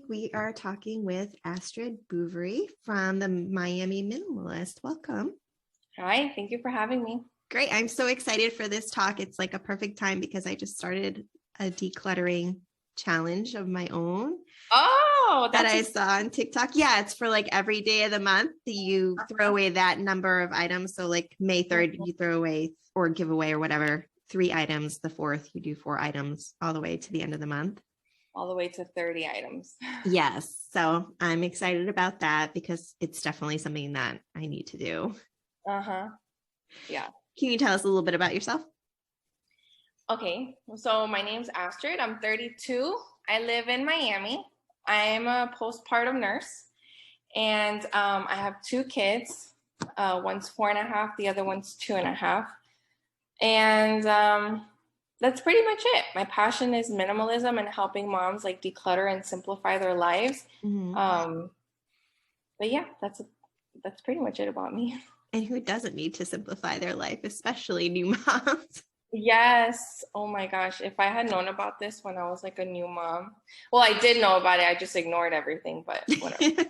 we are talking with Astrid Bouverie from the Miami Minimalist. Welcome. Hi, thank you for having me. Great. I'm so excited for this talk. It's like a perfect time because I just started a decluttering challenge of my own. Oh, that I saw on TikTok. Yeah, it's for like every day of the month that you throw away that number of items. So like May 3rd, you throw away or give away or whatever, 3 items. The 4th, you do 4 items all the way to the end of the month. All the way to 30 items. Yes. So I'm excited about that because it's definitely something that I need to do. Yeah. Can you tell us a little bit about yourself? Okay. So my name's Astrid. I'm 32. I live in Miami. I'm a postpartum nurse. And I have 2 kids. One's 4.5. The other one's 2.5. And that's pretty much it. My passion is minimalism and helping moms like declutter and simplify their lives. But yeah, that's pretty much it about me. And who doesn't need to simplify their life, especially new moms? Yes. Oh my gosh. If I had known about this when I was like a new mom, well, I did know about it. I just ignored everything, but whatever.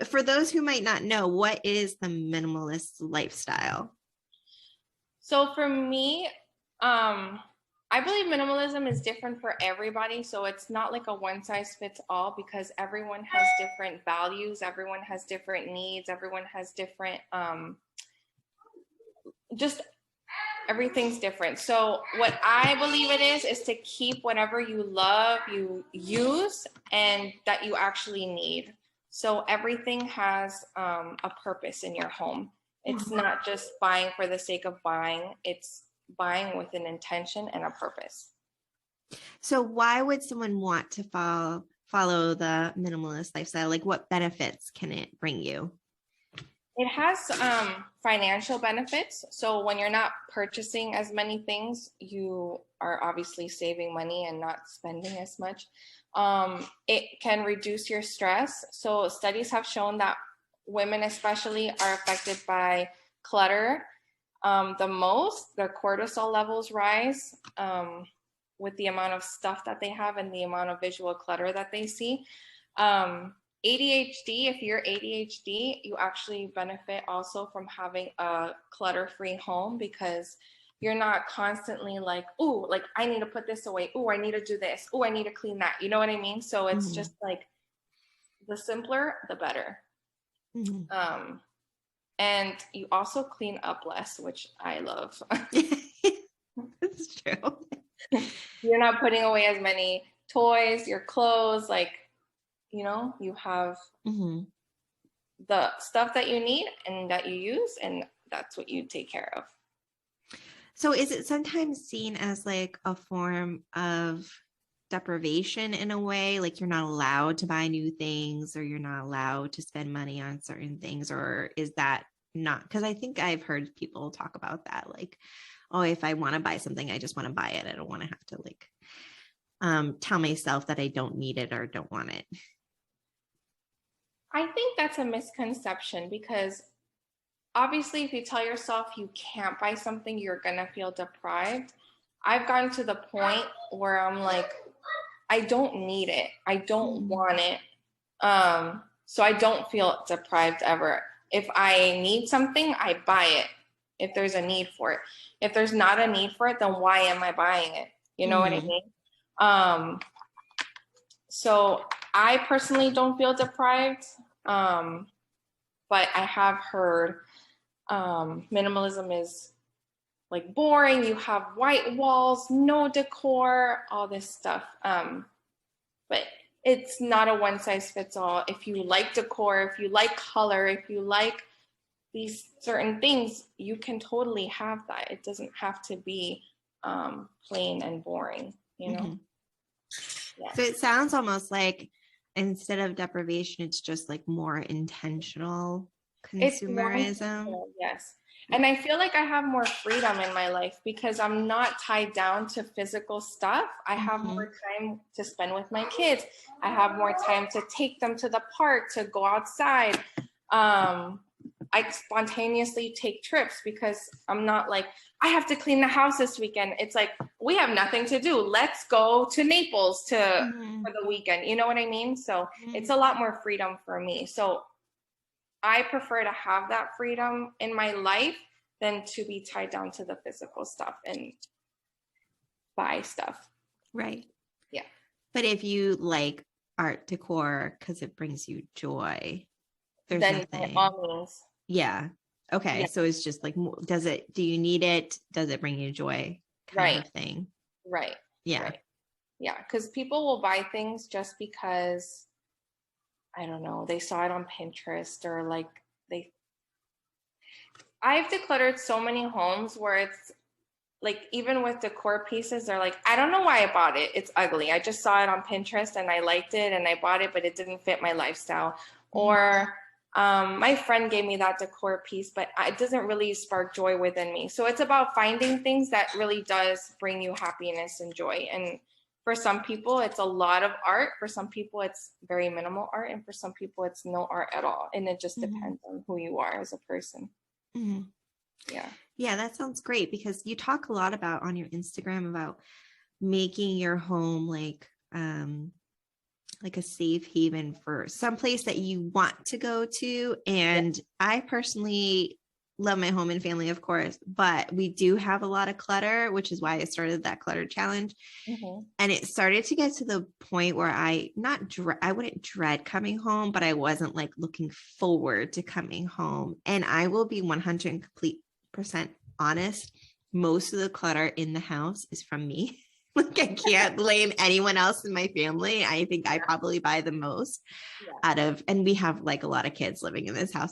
For those who might not know, what is the minimalist lifestyle? So for me, I believe minimalism is different for everybody. So it's not like a one size fits all because everyone has different values. Everyone has different needs. Everyone has different, just everything's different. So what I believe it is to keep whatever you love, you use, and that you actually need. So everything has a purpose in your home. It's not just buying for the sake of buying. It's buying with an intention and a purpose. So why would someone want to follow the minimalist lifestyle? Like what benefits can it bring you? It has financial benefits. So when you're not purchasing as many things, you are obviously saving money and not spending as much. It can reduce your stress. So studies have shown that women especially are affected by clutter the most. Their cortisol levels rise with the amount of stuff that they have and the amount of visual clutter that they see. ADHD, if you're ADHD, you actually benefit also from having a clutter-free home because you're not constantly like, oh, like I need to put this away. Oh, I need to do this. Oh, I need to clean that. You know what I mean? So it's just like the simpler, the better. And you also clean up less, which I love. That's true. You're not putting away as many toys, your clothes, like, you know, you have the stuff that you need and that you use, and that's what you take care of. So is it sometimes seen as like a form of deprivation in a way, like you're not allowed to buy new things or you're not allowed to spend money on certain things, or is that not? Because I think I've heard people talk about that, like, oh, if I want to buy something, I just want to buy it. I don't want to have to like tell myself that I don't need it or don't want it. I think that's a misconception because obviously if you tell yourself you can't buy something, you're gonna feel deprived. I've gotten to the point where I'm like, I don't need it. I don't want it. So I don't feel deprived ever. If I need something, I buy it if there's a need for it. If there's not a need for it, then why am I buying it? You know what I mean? So I personally don't feel deprived, but I have heard minimalism is like boring. You have white walls, no decor, all this stuff. But it's not a one size fits all. If you like decor, if you like color, if you like these certain things, you can totally have that. It doesn't have to be plain and boring, you know? Yeah. So it sounds almost like instead of deprivation, it's just like more intentional consumerism. Yes. And I feel like I have more freedom in my life because I'm not tied down to physical stuff. I have more time to spend with my kids. I have more time to take them to the park, to go outside. I spontaneously take trips because I'm not like, I have to clean the house this weekend. It's like, we have nothing to do. Let's go to Naples for the weekend. You know what I mean? So it's a lot more freedom for me. So I prefer to have that freedom in my life than to be tied down to the physical stuff and buy stuff. Right. Yeah. But if you like art decor because it brings you joy, there's then nothing. By all means. Yeah. Okay. Yeah. So it's just like, do you need it? Does it bring you joy? Kind of thing. Right. Yeah. Right. Yeah. Because people will buy things just because, I don't know, they saw it on Pinterest or like I've decluttered so many homes where it's like, even with decor pieces, they're like, I don't know why I bought it. It's ugly. I just saw it on Pinterest and I liked it and I bought it, but it didn't fit my lifestyle. Or my friend gave me that decor piece, but it doesn't really spark joy within me. So it's about finding things that really does bring you happiness and joy. And for some people, it's a lot of art. For some people, it's very minimal art. And for some people, it's no art at all. And it just depends on who you are as a person. Yeah. Yeah, that sounds great, because you talk a lot about on your Instagram about making your home like a safe haven for some place that you want to go to. And I personally love my home and family, of course, but we do have a lot of clutter, which is why I started that clutter challenge. And it started to get to the point where I wouldn't dread coming home, but I wasn't like looking forward to coming home. And I will be 100% honest. Most of the clutter in the house is from me. Like, I can't blame anyone else in my family. I think I probably buy the most and we have like a lot of kids living in this house.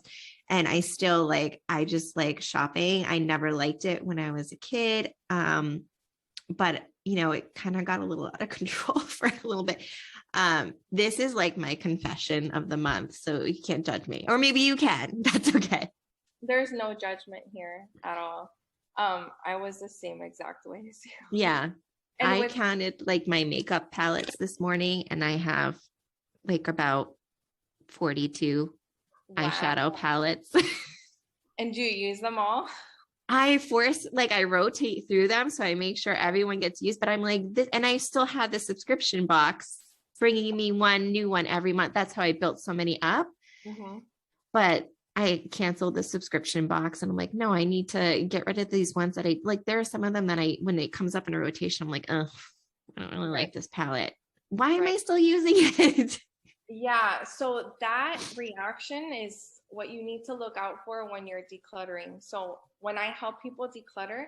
And I still I just like shopping. I never liked it when I was a kid. But it kind of got a little out of control for a little bit. This is like my confession of the month. So you can't judge me, or maybe you can. That's okay. There's no judgment here at all. I was the same exact way as you. Yeah. And I counted like my makeup palettes this morning, and I have like about 42 eyeshadow palettes. And do you use them all? I rotate through them, so I make sure everyone gets used, but I'm like this, and I still have the subscription box bringing me one new one every month. That's how I built so many up. But I canceled the subscription box, and I'm like, no, I need to get rid of these ones that I like. There are some of them that when it comes up in a rotation, I'm like, oh, I don't really like this palette. Why am I still using it? Yeah. So that reaction is what you need to look out for when you're decluttering. So when I help people declutter,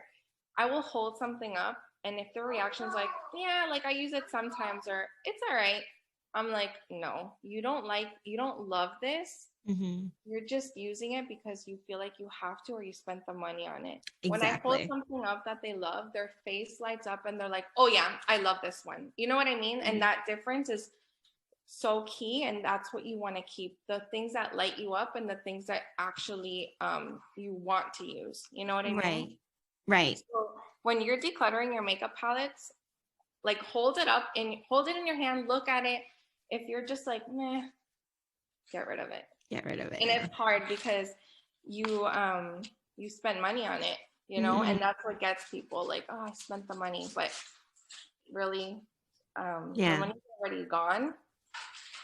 I will hold something up, and if the reaction's like, yeah, like I use it sometimes, or it's all right, I'm like, no, you don't love this. You're just using it because you feel like you have to, or you spent the money on it. Exactly. When I hold something up that they love, their face lights up and they're like, oh yeah, I love this one. You know what I mean? And that difference is so key, and that's what you want to keep, the things that light you up and the things that actually you want to use. You know what I mean? Right. So when you're decluttering your makeup palettes, like hold it in your hand, look at it. If you're just like, meh, get rid of it. And it's hard because you spend money on it, and that's what gets people like, oh, I spent the money, but really the money's already gone.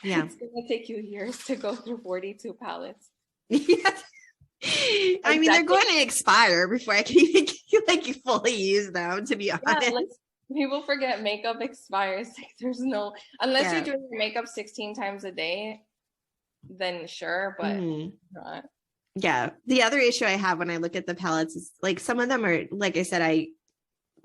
Yeah. It's gonna take you years to go through 42 palettes. I mean, they're going to expire before I can even fully use them, to be honest. Like, people forget makeup expires. Like, there's no, unless you're doing your makeup 16 times a day, then sure, but not. Yeah. The other issue I have when I look at the palettes is like, some of them are, like I said,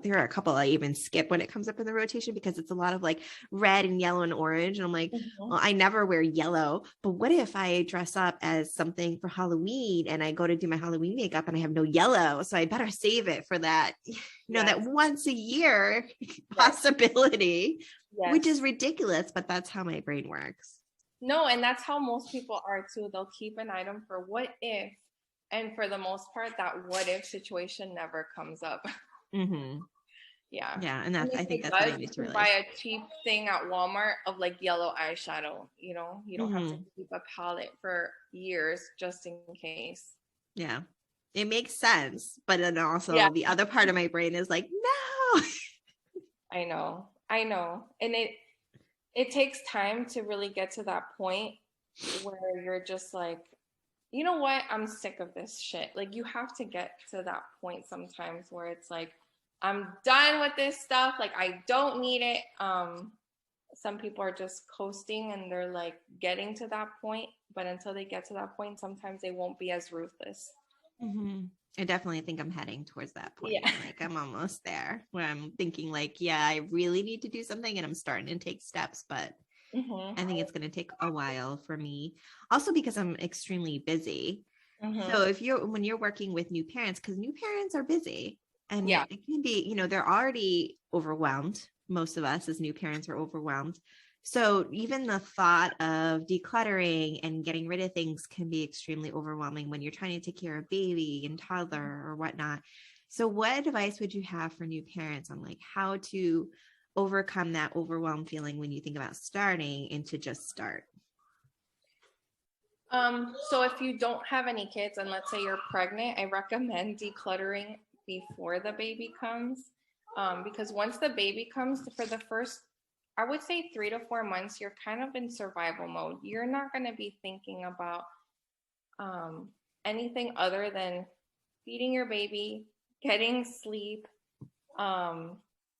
there are a couple I even skip when it comes up in the rotation, because it's a lot of like red and yellow and orange. And I'm like, well, I never wear yellow, but what if I dress up as something for Halloween and I go to do my Halloween makeup and I have no yellow? So I better save it for that, that once a year possibility, which is ridiculous, but that's how my brain works. No, and that's how most people are too. They'll keep an item for what if, and for the most part, that what if situation never comes up. Yeah, and I think that's what I need to realize. Buy a cheap thing at Walmart of like yellow eyeshadow. You don't have to keep a palette for years just in case. Yeah. It makes sense. But then also Yeah, the other part of my brain is like, no. I know. I know. And it takes time to really get to that point where you're just like, you know what? I'm sick of this shit. Like you have to get to that point sometimes where it's like, I'm done with this stuff. Like I don't need it. Some people are just coasting and they're like getting to that point, but until they get to that point, sometimes they won't be as ruthless. Mm-hmm. I definitely think I'm heading towards that point. Yeah. Like I'm almost there where I'm thinking like, yeah, I really need to do something and I'm starting to take steps, but Mm-hmm. I think it's going to take a while for me. Also because I'm extremely busy. Mm-hmm. So when you're working with new parents, because new parents are busy and Yeah. it can be, they're already overwhelmed. Most of us as new parents are overwhelmed. So even the thought of decluttering and getting rid of things can be extremely overwhelming when you're trying to take care of baby and toddler or whatnot. So what advice would you have for new parents on like how to overcome that overwhelmed feeling when you think about starting and to just start? So if you don't have any kids and let's say you're pregnant, I recommend decluttering before the baby comes. Because once the baby comes, for the first, I would say 3 to 4 months, you're kind of in survival mode. You're not going to be thinking about um, anything other than feeding your baby, getting sleep, um,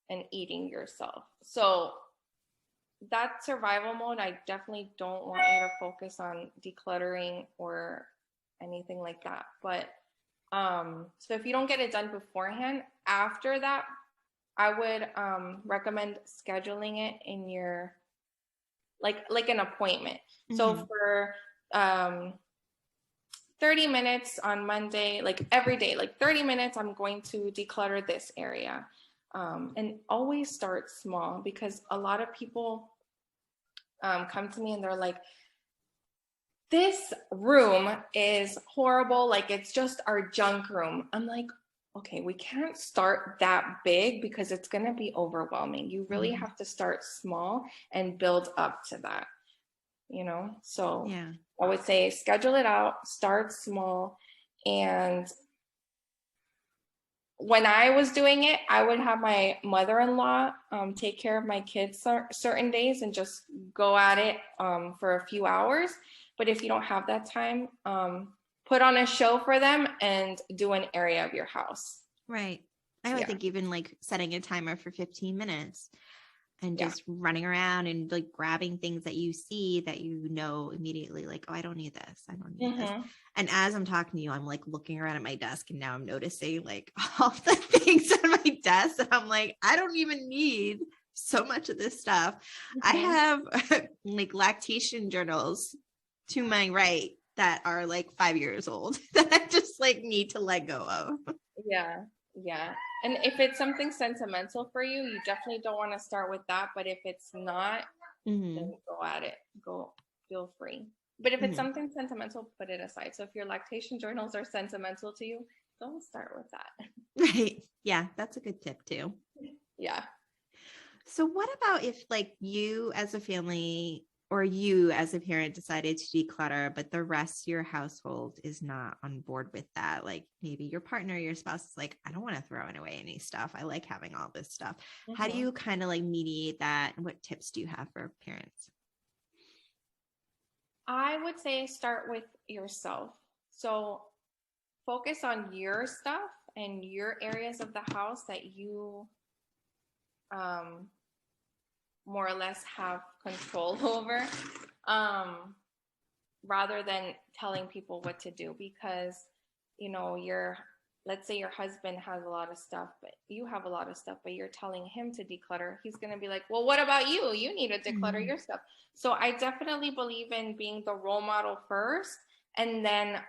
and eating yourself. So that survival mode, I definitely don't want you to focus on decluttering or anything like that. But so if you don't get it done beforehand, after that, I would recommend scheduling it in your like an appointment. So Mm-hmm. for um 30 minutes on Monday, like every day, like 30 minutes, I'm going to declutter this area. And always start small because a lot of people come to me and they're like, this room is horrible. Like it's just our junk room. I'm like, okay, we can't start that big because it's going to be overwhelming. You really Mm-hmm. have to start small and build up to that, So Yeah. I would say schedule it out, start small. And when I was doing it, I would have my mother-in-law take care of my kids certain days and just go at it for a few hours. But if you don't have that time, put on a show for them and do an area of your house. Right. I would Yeah. think even like setting a timer for 15 minutes and Yeah. just running around and like grabbing things that you see that immediately, like, oh, I don't need this. I don't need this. Mm-hmm. And as I'm talking to you, I'm like looking around at my desk and now I'm noticing like all the things on my desk. And I'm like, I don't even need so much of this stuff. I Mm-hmm. have like lactation journals to my right that are like 5 years old that I just like need to let go of. Yeah. Yeah. And if it's something sentimental for you, you definitely don't want to start with that. But if it's not, Mm-hmm. then go at it. Go, feel free. But if it's Mm-hmm. something sentimental, put it aside. So if your lactation journals are sentimental to you, don't start with that. Right. Yeah, that's a good tip too. Yeah. So what about if like you as a family or you as a parent decided to declutter, but the rest of your household is not on board with that? Like maybe your partner, your spouse is like, I don't want to throw away any stuff. I like having all this stuff. How do Mm-hmm. you kind of like mediate that? And what tips do you have for parents? I would say start with yourself. So focus on your stuff and your areas of the house that you um, more or less have control over, rather than telling people what to do. Because let's say your husband has a lot of stuff, but you have a lot of stuff, but you're telling him to declutter. He's going to be like, well, what about you? You need to declutter your stuff. So I definitely believe in being the role model first, and then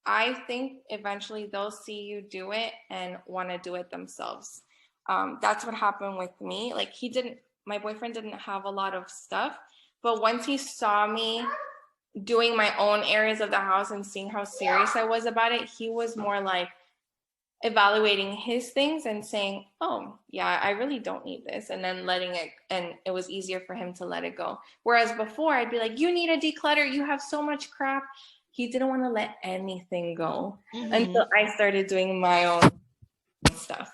I think eventually they'll see you do it and want to do it themselves. That's what happened with me. Like my boyfriend didn't have a lot of stuff, but once he saw me doing my own areas of the house and seeing how serious I was about it, he was more like evaluating his things and saying, oh yeah, I really don't need this, and then letting it, and it was easier for him to let it go. Whereas before I'd be like, you need to declutter, you have so much crap. he didn't want to let anything go Mm-hmm. until I started doing my own stuff.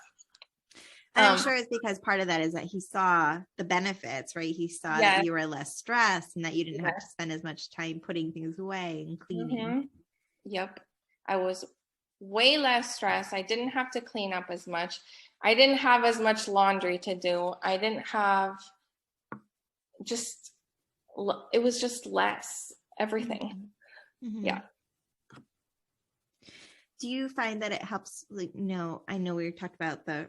And I'm sure it's because part of that is that he saw the benefits, right? He saw that you were less stressed and that you didn't have to spend as much time putting things away and cleaning. Mm-hmm. Yep. I was way less stressed. I didn't have to clean up as much. I didn't have as much laundry to do. I didn't have it was just less everything. Mm-hmm. Yeah. Do you find that it helps, like, I know we talked about the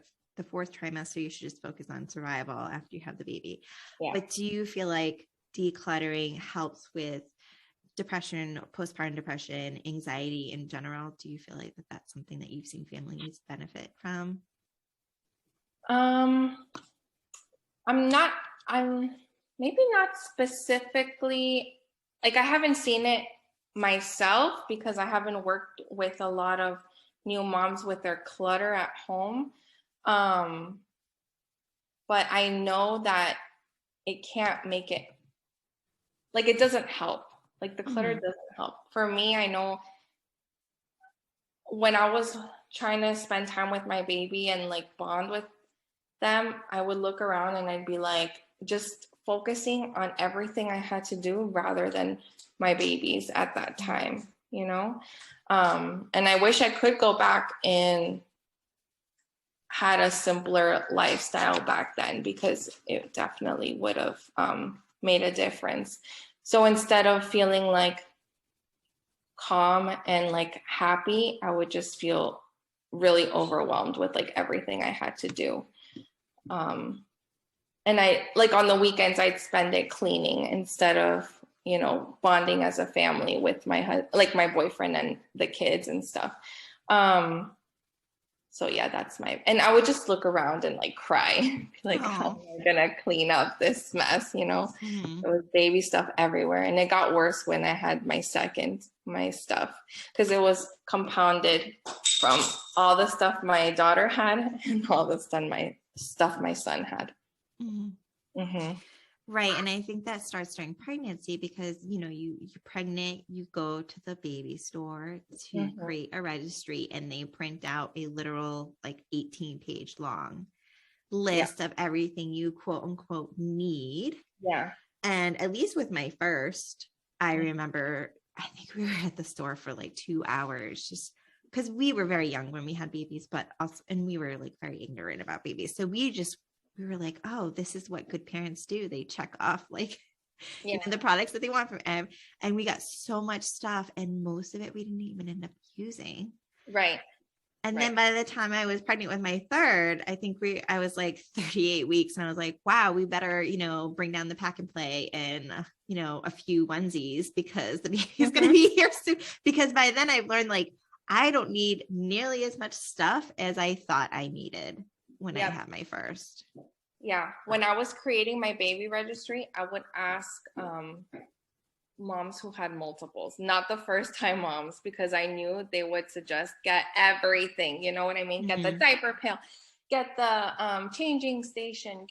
fourth trimester, you should just focus on survival after you have the baby. Yeah. But do you feel like decluttering helps with depression, postpartum depression, anxiety in general? Do you feel like that's something that you've seen families benefit from? I'm maybe not specifically, like I haven't seen it myself because I haven't worked with a lot of new moms with their clutter at home. But I know that it can't make it, like it doesn't help. Like the clutter doesn't help. For me, I know when I was trying to spend time with my baby and like bond with them, I would look around and I'd be like just focusing on everything I had to do rather than my babies at that time, you know? And I wish I could go back and had a simpler lifestyle back then because it definitely would have made a difference. So instead of feeling like calm and like happy, I would just feel really overwhelmed with like everything I had to do. And I like on the weekends, I'd spend it cleaning instead of, you know, bonding as a family with my my boyfriend and the kids and stuff. So yeah, that's and I would just look around and like cry, like, how am I gonna clean up this mess, you know? There was baby stuff everywhere. And it got worse when I had my stuff, because it was compounded from all the stuff my daughter had and all the stuff my son had. Right. And I think that starts during pregnancy because, you know, you're pregnant, you go to the baby store to create a registry and they print out a literal like 18-page long list of everything you quote unquote need. Yeah. And at least with my first, I remember, I think we were at the store for like 2 hours just because we were very young when we had babies, but also, and we were like very ignorant about babies. So we were like, oh, this is what good parents do. They check off like you know, the products that they want from Em. And we got so much stuff and most of it we didn't even end up using. Right. And then by the time I was pregnant with my third, I think I was like 38 weeks and I was like, wow, we better, you know, bring down the pack and play and, you know, a few onesies because the baby's going to be here soon. Because by then I've learned like, I don't need nearly as much stuff as I thought I needed when I had my first. Yeah. When I was creating my baby registry, I would ask moms who had multiples, not the first time moms, because I knew they would suggest get everything. You know what I mean? Get the diaper pail, get the changing station,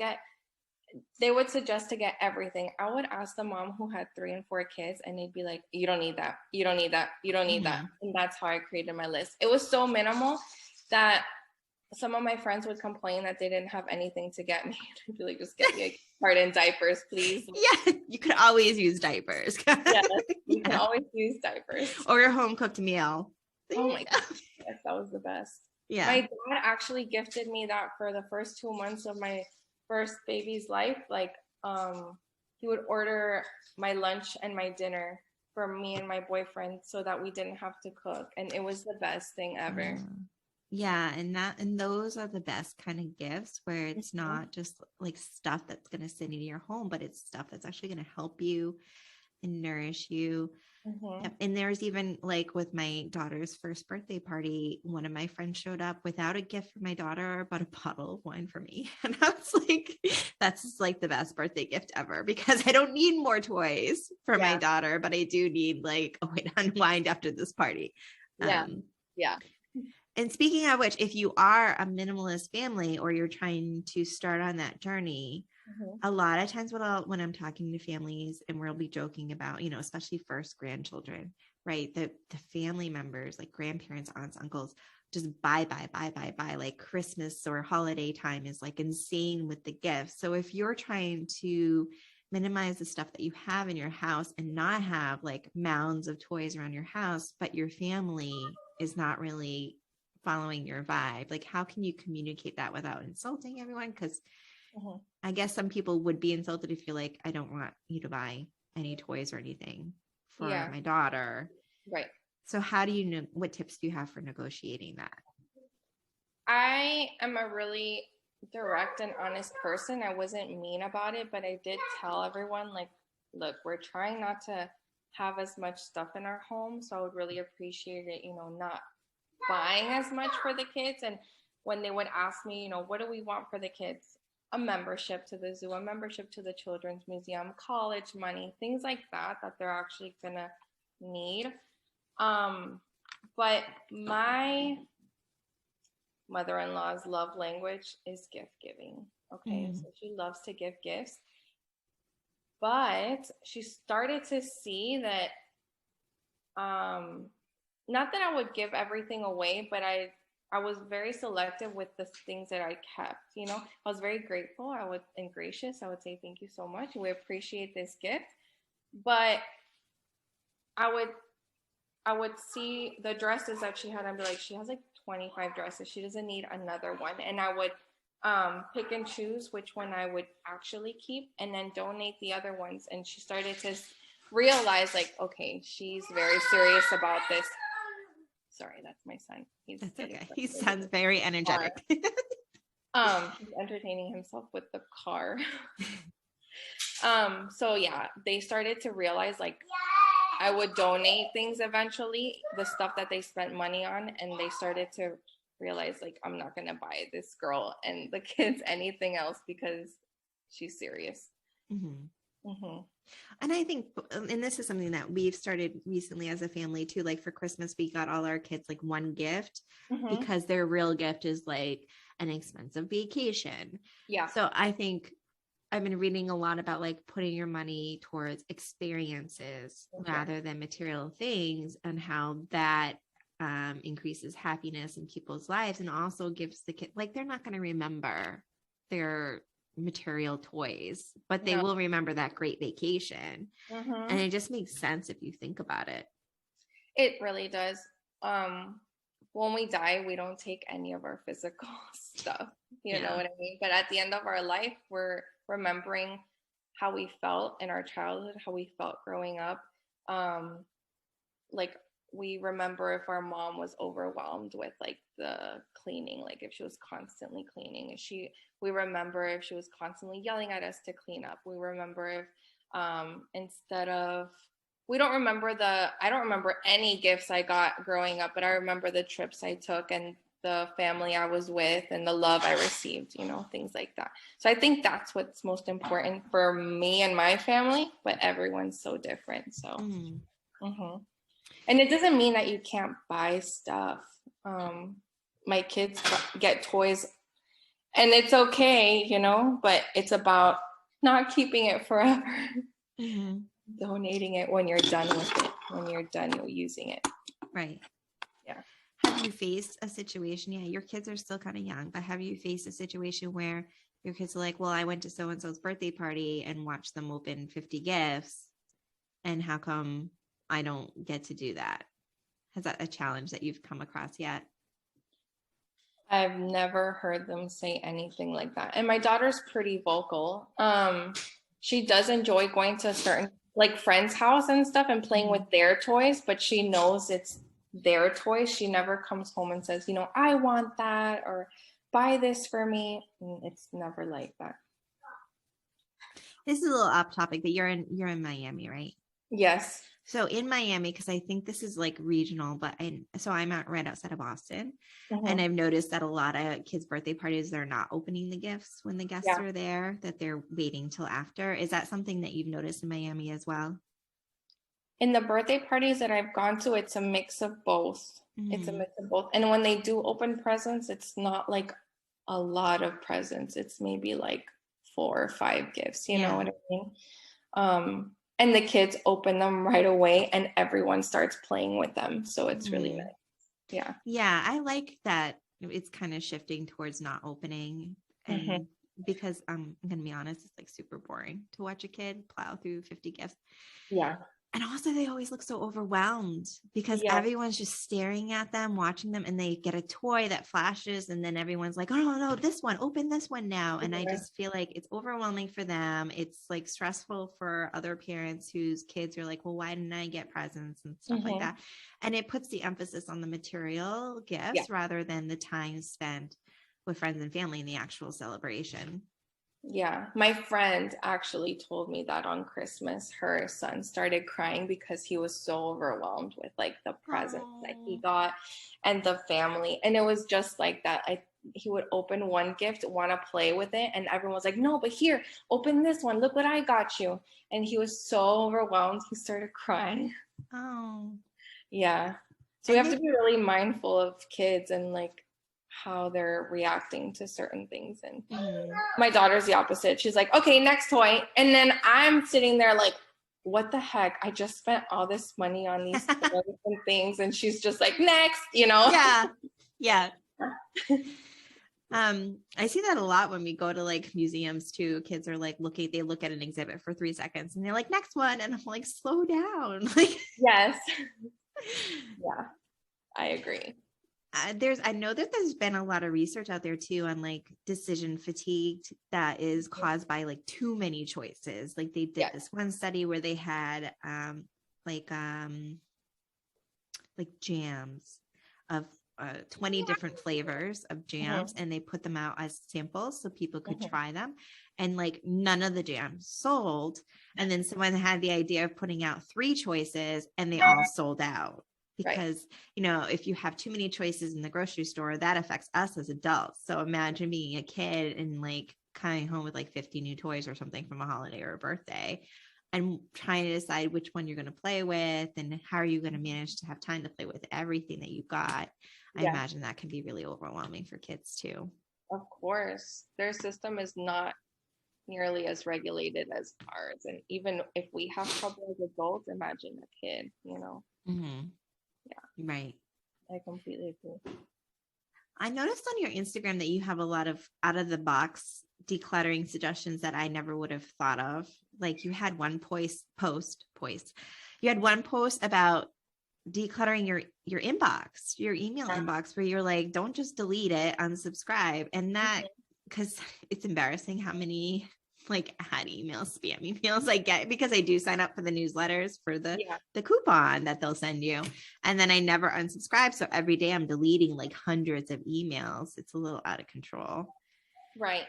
they would suggest to get everything. I would ask the mom who had 3 and 4 kids and they'd be like, you don't need that. You don't need that. You don't need that. And that's how I created my list. It was so minimal that some of my friends would complain that they didn't have anything to get me. I'd be like, just get me a card and diapers, please. Yeah, you could always use diapers. You can always use diapers. Or your home cooked meal. Oh my God. Yes, that was the best. Yeah. My dad actually gifted me that for the first 2 months of my first baby's life. Like, he would order my lunch and my dinner for me and my boyfriend so that we didn't have to cook. And it was the best thing ever. Yeah. And those are the best kind of gifts where it's not just like stuff that's going to sit in your home, but it's stuff that's actually going to help you and nourish you. And there's even like with my daughter's first birthday party, one of my friends showed up without a gift for my daughter, but a bottle of wine for me. And I was like, that's just like the best birthday gift ever because I don't need more toys for my daughter, but I do need like a way to unwind after this party. And speaking of which, if you are a minimalist family or you're trying to start on that journey, A lot of times when I'm talking to families and we'll be joking about, especially first grandchildren, right? The family members, like grandparents, aunts, uncles, just buy. Like Christmas or holiday time is like insane with the gifts. So if you're trying to minimize the stuff that you have in your house and not have like mounds of toys around your house, but your family is not really following your vibe, like how can you communicate that without insulting everyone? Because I guess some people would be insulted if you're like, I don't want you to buy any toys or anything for my daughter. Right. So how do you know, what tips do you have for negotiating that? I am a really direct and honest person. I wasn't mean about it, but I did tell everyone, like, look, we're trying not to have as much stuff in our home. So I would really appreciate it, not buying as much for the kids. And when they would ask me, what do we want for the kids? A membership to the zoo, a membership to the children's museum, college money, things like that they're actually gonna need. But my mother-in-law's love language is gift giving. Okay, so she loves to give gifts, but she started to see that not that I would give everything away, but I was very selective with the things that I kept. I was very grateful. And gracious. I would say, thank you so much. We appreciate this gift. But I would see the dresses that she had and be like, she has like 25 dresses. She doesn't need another one. And I would pick and choose which one I would actually keep and then donate the other ones. And she started to realize like, okay, she's very serious about this. Sorry, that's my son. That's okay. He sounds very energetic. He's entertaining himself with the car. So yeah, they started to realize like I would donate things eventually, the stuff that they spent money on, and they started to realize like I'm not gonna buy this girl and the kids anything else because she's serious. And I think, and this is something that we've started recently as a family too, like for Christmas, we got all our kids like one gift because their real gift is like an expensive vacation. Yeah. So I think I've been reading a lot about like putting your money towards experiences rather than material things and how that increases happiness in people's lives and also gives the kid, like they're not going to remember their material toys, but they will remember that great vacation. And it just makes sense if you think about it. It really does. When we die, we don't take any of our physical stuff, you know what I mean? But at the end of our life, we're remembering how we felt in our childhood, how we felt growing up. Like we remember if our mom was overwhelmed with like the cleaning, like if she was constantly cleaning, we remember if she was constantly yelling at us to clean up. We remember if I don't remember any gifts I got growing up, but I remember the trips I took and the family I was with and the love I received, things like that. So I think that's what's most important for me and my family, but everyone's so different. So, and it doesn't mean that you can't buy stuff. My kids get toys and it's okay, but it's about not keeping it forever. Donating it when you're done with it, when you're done using it. Right. Yeah. Have you faced a situation? Yeah, your kids are still kind of young, but have you faced a situation where your kids are like, well, I went to so-and-so's birthday party and watched them open 50 gifts, and how come I don't get to do that? Is that a challenge that you've come across yet? I've never heard them say anything like that. And my daughter's pretty vocal. She does enjoy going to certain like friends' house and stuff and playing with their toys, but she knows it's their toys. She never comes home and says, I want that or buy this for me. It's never like that. This is a little off topic, but you're in Miami, right? Yes. So in Miami, because I think this is like regional, but I'm right outside of Boston, and I've noticed that a lot of kids' birthday parties, they're not opening the gifts when the guests are there, that they're waiting till after. Is that something that you've noticed in Miami as well? In the birthday parties that I've gone to, it's a mix of both. It's a mix of both. And when they do open presents, it's not like a lot of presents. It's maybe like 4 or 5 gifts, you know what I mean? And the kids open them right away and everyone starts playing with them. So it's really nice. Yeah. Yeah. I like that it's kind of shifting towards not opening. And because I'm going to be honest, it's like super boring to watch a kid plow through 50 gifts. Yeah. And also they always look so overwhelmed because everyone's just staring at them, watching them, and they get a toy that flashes. And then everyone's like, oh, no, this one, open this one now. And I just feel like it's overwhelming for them. It's like stressful for other parents whose kids are like, well, why didn't I get presents and stuff like that? And it puts the emphasis on the material gifts rather than the time spent with friends and family in the actual celebration. Yeah, my friend actually told me that on Christmas, her son started crying because he was so overwhelmed with like the presents that he got and the family. And it was just like that. He would open one gift, want to play with it, and everyone was like, no, but here, open this one. Look what I got you. And he was so overwhelmed, he started crying. Oh. Yeah. So we have to be really mindful of kids and like how they're reacting to certain things. And my daughter's the opposite. She's like, okay, next toy. And then I'm sitting there like, what the heck? I just spent all this money on these toys and things. And she's just like, next, you know? Yeah. I see that a lot when we go to like museums too. Kids are like they look at an exhibit for 3 seconds and they're like, next one. And I'm like, slow down. Like, yes. Yeah, I agree. I know that there's been a lot of research out there too on like decision fatigue that is caused by like too many choices. Like they did this one study where they had like jams of 20 different flavors of jams and they put them out as samples so people could try them, and like none of the jams sold. And then someone had the idea of putting out 3 choices and they all sold out. Because, you know, if you have too many choices in the grocery store, that affects us as adults. So imagine being a kid and like coming home with like 50 new toys or something from a holiday or a birthday and trying to decide which one you're going to play with and how are you going to manage to have time to play with everything that you got. I imagine that can be really overwhelming for kids too. Of course. Their system is not nearly as regulated as ours. And even if we have trouble as adults, imagine a kid, you know? Yeah. Right. I completely agree. I noticed on your Instagram that you have a lot of out of the box decluttering suggestions that I never would have thought of. Like you had one You had one post about decluttering your inbox, your email inbox, where you're like, don't just delete it, unsubscribe. And that, because it's embarrassing how many like ad emails, spam emails I get because I do sign up for the newsletters for the coupon that they'll send you. And then I never unsubscribe. So every day I'm deleting like hundreds of emails. It's a little out of control. Right.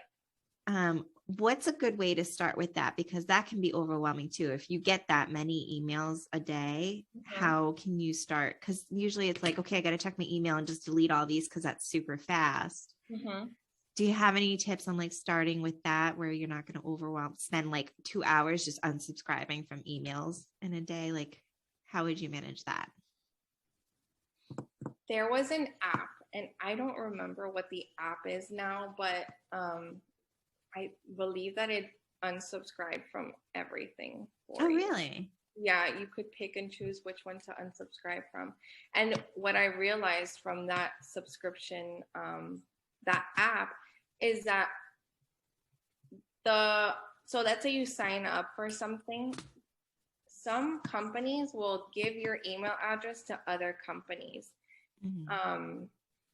What's a good way to start with that? Because that can be overwhelming too. If you get that many emails a day, how can you start? Because usually it's like, okay, I got to check my email and just delete all these because that's super fast. Do you have any tips on like starting with that where you're not going to spend like 2 hours just unsubscribing from emails in a day? Like, how would you manage that? There was an app, and I don't remember what the app is now, but I believe that it unsubscribed from everything. Oh, really? Yeah, you could pick and choose which one to unsubscribe from. And what I realized from that subscription, that app, is that so let's say you sign up for something, some companies will give your email address to other companies,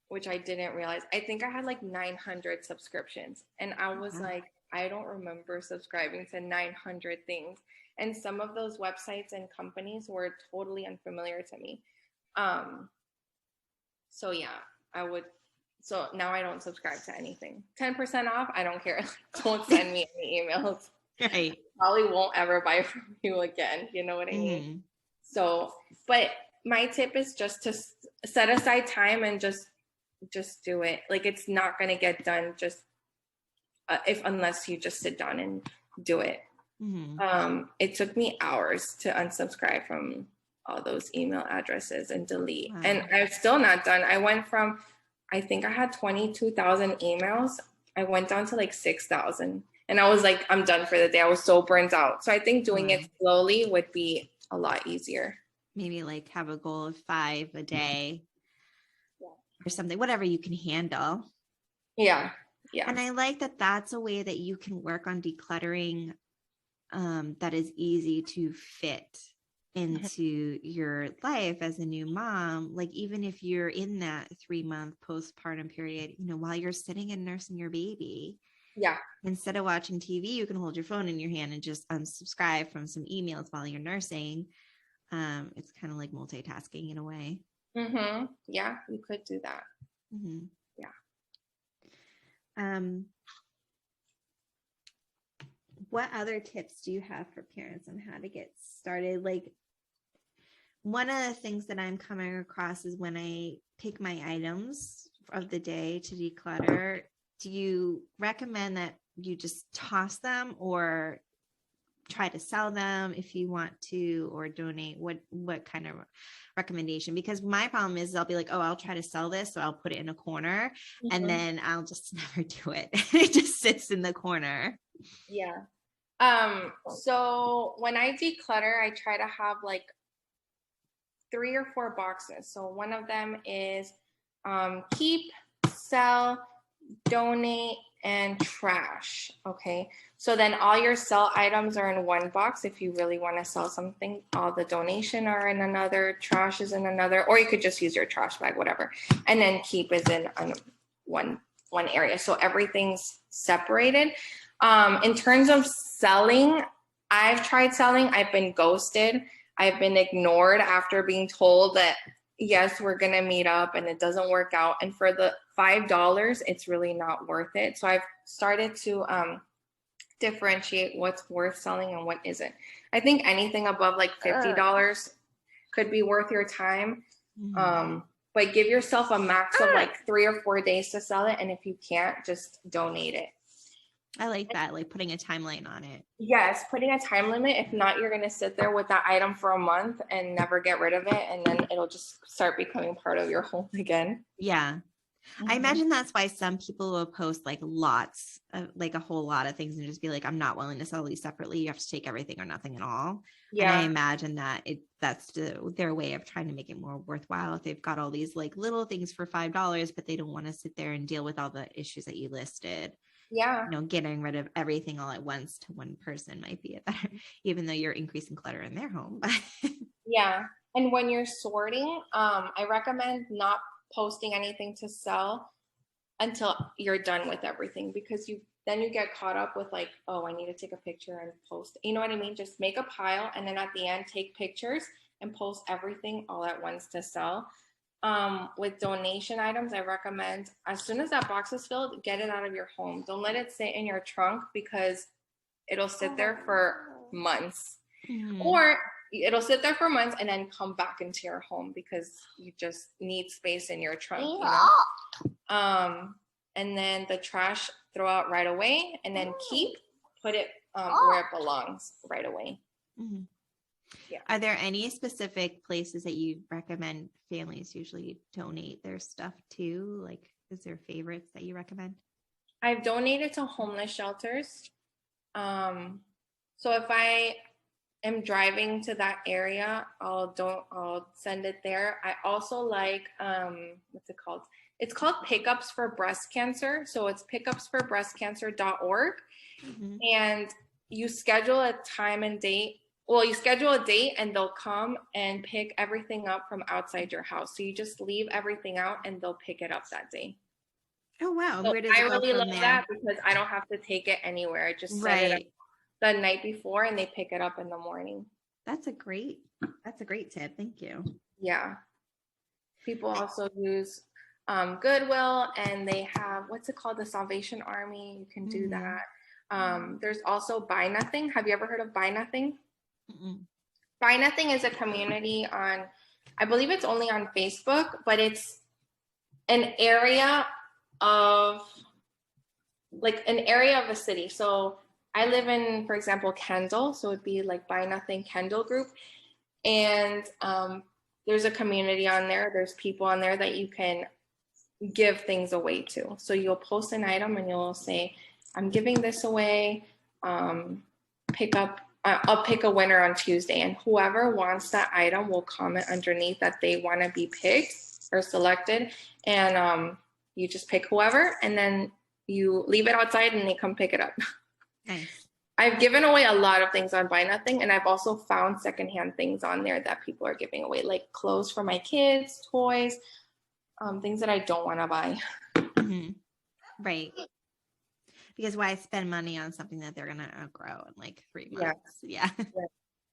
which I didn't realize. I think I had like 900 subscriptions, and I was like, I don't remember subscribing to 900 things. And some of those websites and companies were totally unfamiliar to me. So yeah, so now I don't subscribe to anything. 10% off, I don't care. Don't send me any emails. Right. Probably won't ever buy from you again. You know what I mean? So, but my tip is just to set aside time and just do it. Like it's not going to get done just unless you just sit down and do it. It took me hours to unsubscribe from all those email addresses and delete. And I'm still not done. I went from, I think I had 22,000 emails. I went down to like 6,000. And I was like, I'm done for the day. I was so burnt out. So I think doing it slowly would be a lot easier. Maybe like have a goal of 5 a day or something, whatever you can handle. Yeah. Yeah. And I like that that's a way that you can work on decluttering that is easy to fit into your life as a new mom. Like, even if you're in that 3-month postpartum period, you know, while you're sitting and nursing your baby, yeah, instead of watching TV, you can hold your phone in your hand and just unsubscribe from some emails while you're nursing. It's kind of like multitasking in a way. Yeah, you could do that. Yeah. What other tips do you have for parents on how to get started? Like, one of the things that I'm coming across is when I pick my items of the day to declutter, do you recommend that you just toss them or try to sell them if you want to, or donate? What kind of recommendation? Because my problem is I'll be like, oh, I'll try to sell this, so I'll put it in a corner and then I'll just never do it. It just sits in the corner. Yeah. So when I declutter, I try to have like 3 or 4 boxes. So one of them is keep, sell, donate, and trash. Okay. So then all your sell items are in one box. If you really want to sell something, all the donation are in another, trash is in another, or you could just use your trash bag, whatever. And then keep is in one area. So everything's separated. In terms of selling, I've tried selling. I've been ghosted. I've been ignored after being told that, yes, we're going to meet up, and it doesn't work out. And for the $5, it's really not worth it. So I've started to differentiate what's worth selling and what isn't. I think anything above like $50 could be worth your time. But give yourself a max of like 3 or 4 days to sell it. And if you can't, just donate it. I like that, like putting a timeline on it. Yes, putting a time limit. If not, you're going to sit there with that item for a month and never get rid of it. And then it'll just start becoming part of your home again. Yeah. I imagine that's why some people will post like lots of, like a whole lot of things and just be like, I'm not willing to sell these separately. You have to take everything or nothing at all. Yeah. And I imagine that that's their way of trying to make it more worthwhile. If they've got all these like little things for $5, but they don't want to sit there and deal with all the issues that you listed. Yeah. You know, getting rid of everything all at once to one person might be a better, even though you're increasing clutter in their home. Yeah. And when you're sorting, I recommend not posting anything to sell until you're done with everything, because then you get caught up with like, oh, I need to take a picture and post. You know what I mean? Just make a pile and then at the end take pictures and post everything all at once to sell. With donation items, I recommend as soon as that box is filled, get it out of your home. Don't let it sit in your trunk, because it'll sit there for months. Or it'll sit there for months and then come back into your home because you just need space in your trunk. You know? And then the trash, throw out right away, and then put it where it belongs right away. Yeah. Are there any specific places that you recommend families usually donate their stuff to? Like, is there favorites that you recommend? I've donated to homeless shelters. So if I am driving to that area, I'll send it there. I also like, what's it called? It's called Pickups for Breast Cancer. So it's pickupsforbreastcancer.org. And you schedule a time and date. Well, you schedule a date and they'll come and pick everything up from outside your house. So you just leave everything out and they'll pick it up that day. Oh, wow. So I really love that because I don't have to take it anywhere. I just set it up the night before and they pick it up in the morning. That's a great tip. Thank you. Yeah. People also use Goodwill, and they have, what's it called? The Salvation Army. You can do that. There's also Buy Nothing. Have you ever heard of Buy Nothing? Buy Nothing is a community on, I believe it's only on Facebook, but it's an area of a city. So I live in, for example, Kendall. So it'd be like Buy Nothing Kendall group. And there's a community on there. There's people on there that you can give things away to. So you'll post an item and you'll say, I'm giving this away. I'll pick a winner on Tuesday, and whoever wants that item will comment underneath that they want to be picked or selected, and you just pick whoever, and then you leave it outside and they come pick it up. Nice. I've given away a lot of things on Buy Nothing, and I've also found secondhand things on there that people are giving away, like clothes for my kids, toys, things that I don't want to buy. Mm-hmm. Right. Because why spend money on something that they're going to outgrow in like 3 months? Yeah.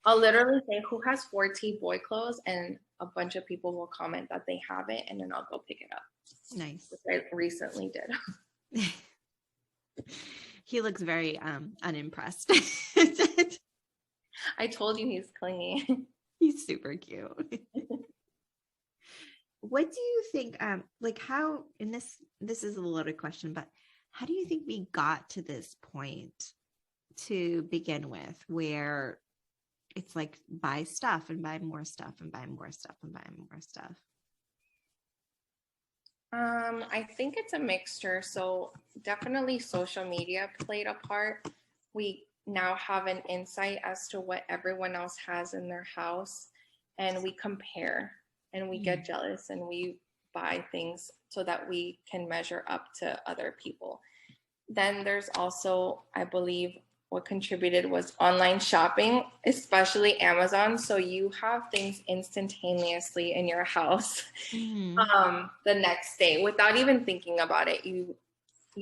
I'll literally say, who has 4T boy clothes? And a bunch of people will comment that they have it, and then I'll go pick it up. Nice. Which I recently did. He looks very unimpressed. I told you he's clingy. He's super cute. What do you think, like how, and this is a loaded question, but how do you think we got to this point to begin with, where it's like buy stuff and buy more stuff and buy more stuff and buy more stuff? I think it's a mixture. So definitely social media played a part. We now have an insight as to what everyone else has in their house, and we compare and we get jealous and we buy things so that we can measure up to other people. Then there's also, I believe, what contributed was online shopping, especially Amazon. So you have things instantaneously in your house the next day without even thinking about it. You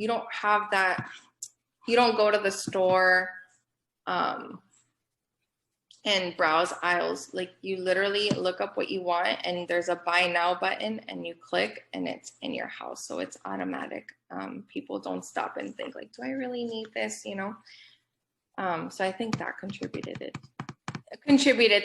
don't have that. You don't go to the store and browse aisles. Like you literally look up what you want, and there's a buy now button, and you click and it's in your house. So it's automatic. People don't stop and think like, do I really need this? You know? So I think that contributed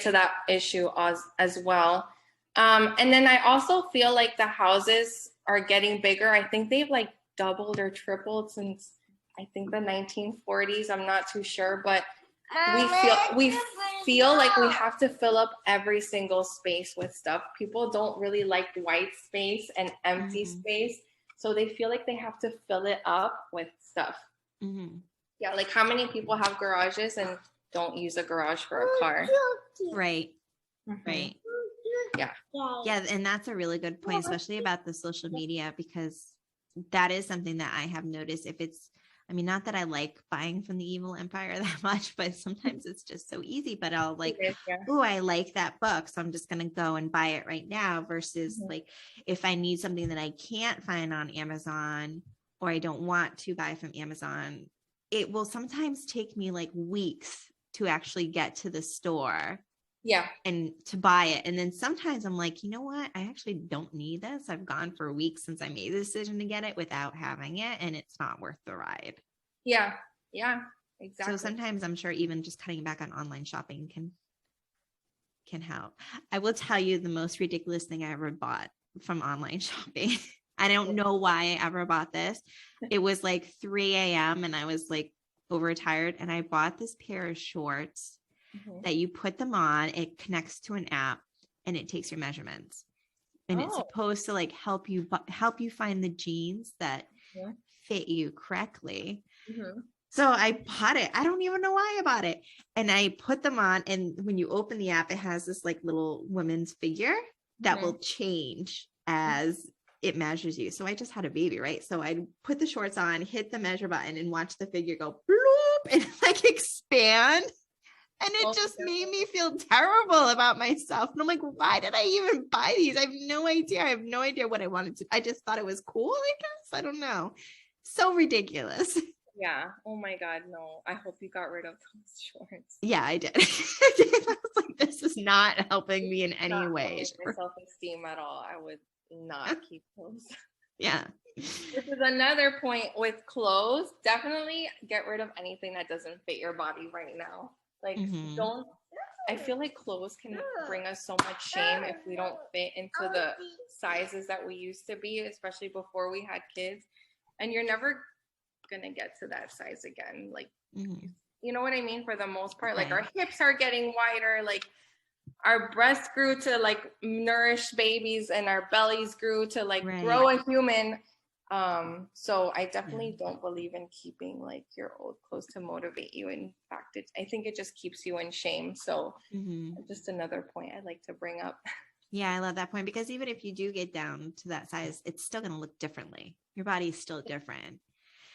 to that issue as well. And then I also feel like the houses are getting bigger. I think they've like doubled or tripled since I think the 1940s. I'm not too sure, but we feel like we have to fill up every single space with stuff. People don't really like white space and empty space, so they feel like they have to fill it up with stuff. Yeah, like how many people have garages and don't use a garage for a car? Right. Right. Yeah, and that's a really good point, especially about the social media, because that is something that I have noticed. If it's, I mean, not that I like buying from the evil empire that much, but sometimes it's just so easy. But I'll like, oh, I like that book, so I'm just going to go and buy it right now, versus like if I need something that I can't find on Amazon, or I don't want to buy from Amazon, it will sometimes take me like weeks to actually get to the store. Yeah. And to buy it. And then sometimes I'm like, you know what? I actually don't need this. I've gone for weeks since I made the decision to get it without having it, and it's not worth the ride. Yeah. Yeah, exactly. So sometimes I'm sure even just cutting back on online shopping can help. I will tell you the most ridiculous thing I ever bought from online shopping. I don't know why I ever bought this. It was like 3 a.m. and I was like overtired, and I bought this pair of shorts that you put them on, it connects to an app, and it takes your measurements, and it's supposed to like help you find the jeans that fit you correctly. So I bought it. I don't even know why I bought it. And I put them on, and when you open the app, it has this like little woman's figure that will change as it measures you. So I just had a baby, right? So I put the shorts on, hit the measure button, and watch the figure go bloop and like expand. And it just made me feel terrible about myself. And I'm like, why did I even buy these? I have no idea. I have no idea what I wanted to. I just thought it was cool, I guess. I don't know. So ridiculous. Yeah. Oh my God. No. I hope you got rid of those shorts. Yeah, I did. I was like, this is not helping me in any way. My self-esteem at all. I would not keep those. Yeah. This is another point with clothes. Definitely get rid of anything that doesn't fit your body right now. Like I feel like clothes can bring us so much shame if we don't fit into the sizes that we used to be, especially before we had kids. And you're never gonna get to that size again. Like, you know what I mean? For the most part, like our hips are getting wider, like our breasts grew to like nourish babies, and our bellies grew to like grow a human. So I definitely don't believe in keeping like your old clothes to motivate you. In fact, I think it just keeps you in shame. So just another point I'd like to bring up. Yeah, I love that point, because even if you do get down to that size, it's still going to look differently. Your body is still different.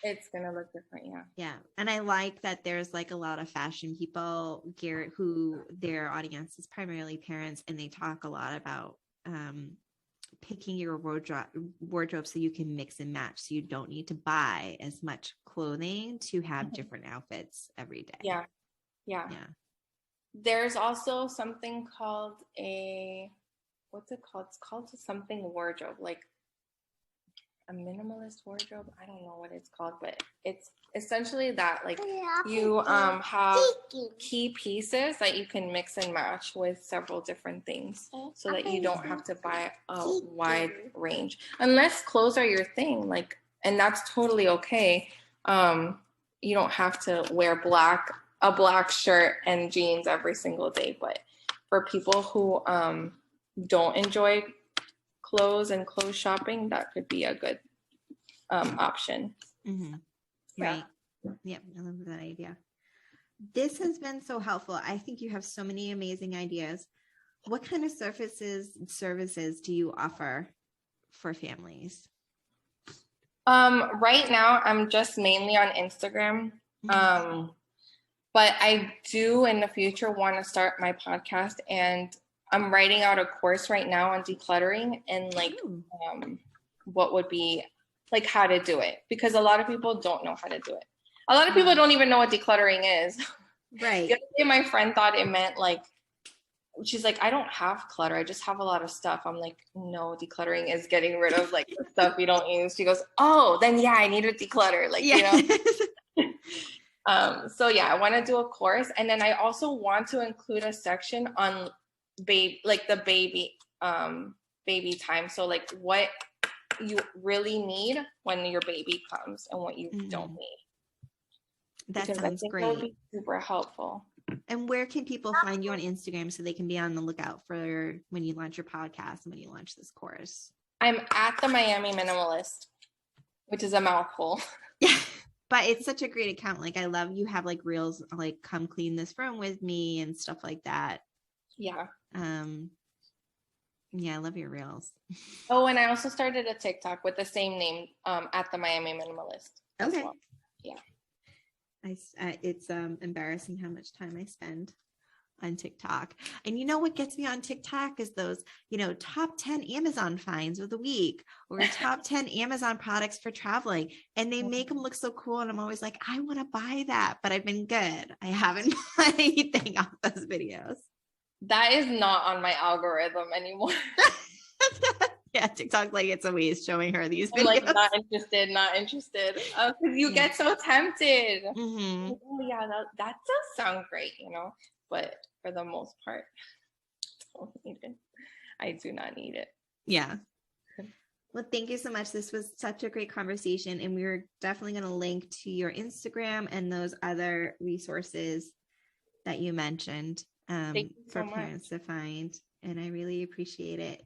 It's going to look different. Yeah. Yeah. And I like that there's like a lot of fashion people, Garrett, who their audience is primarily parents, and they talk a lot about picking your wardrobe so you can mix and match. So you don't need to buy as much clothing to have different outfits every day. Yeah. Yeah. Yeah. There's also something called what's it called? It's called something wardrobe, like a minimalist wardrobe. I don't know what it's called, but it's essentially that, like you have key pieces that you can mix and match with several different things, so that you don't have to buy a wide range, unless clothes are your thing, like, and that's totally okay. You don't have to wear a black shirt and jeans every single day, but for people who don't enjoy clothes and clothes shopping, that could be a good option. Right. Yep. I love that idea. This has been so helpful. I think you have so many amazing ideas. What kind of services do you offer for families? Right now, I'm just mainly on Instagram. But I do in the future want to start my podcast, and I'm writing out a course right now on decluttering and like what would be like how to do it, because a lot of people don't know how to do it. A lot of people don't even know what decluttering is. Right. The other day, my friend thought it meant like, she's like, I don't have clutter, I just have a lot of stuff. I'm like, no, decluttering is getting rid of like the stuff you don't use. She goes, oh, then yeah, I need to declutter. Like, you know. So yeah, I want to do a course, and then I also want to include a section on baby time. So like what you really need when your baby comes and what you don't need. That sounds great. That would be super helpful. And where can people find you on Instagram so they can be on the lookout for when you launch your podcast and when you launch this course? I'm at the Miami Minimalist, which is a mouthful. Yeah. But it's such a great account. Like, I love you have like reels, like come clean this room with me and stuff like that. Yeah. Yeah, I love your reels. Oh, and I also started a TikTok with the same name, at the Miami Minimalist. Okay. Well. Yeah. It's embarrassing how much time I spend on TikTok. And you know what gets me on TikTok is those, top 10 Amazon finds of the week, or top 10 Amazon products for traveling. And they make them look so cool. And I'm always like, I want to buy that, but I've been good. I haven't bought anything off those videos. That is not on my algorithm anymore. Yeah, TikTok, like, it's always showing her these videos. I'm like, not interested. Because you get so tempted. Mm-hmm. Oh, yeah, that does sound great, but for the most part, I do not need it. Yeah. Well, thank you so much. This was such a great conversation, and we're definitely going to link to your Instagram and those other resources that you mentioned for parents to find. And I really appreciate it.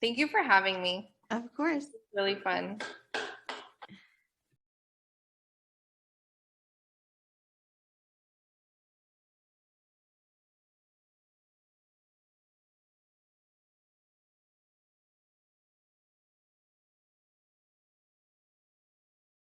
Thank you for having me. Of course. It's really fun.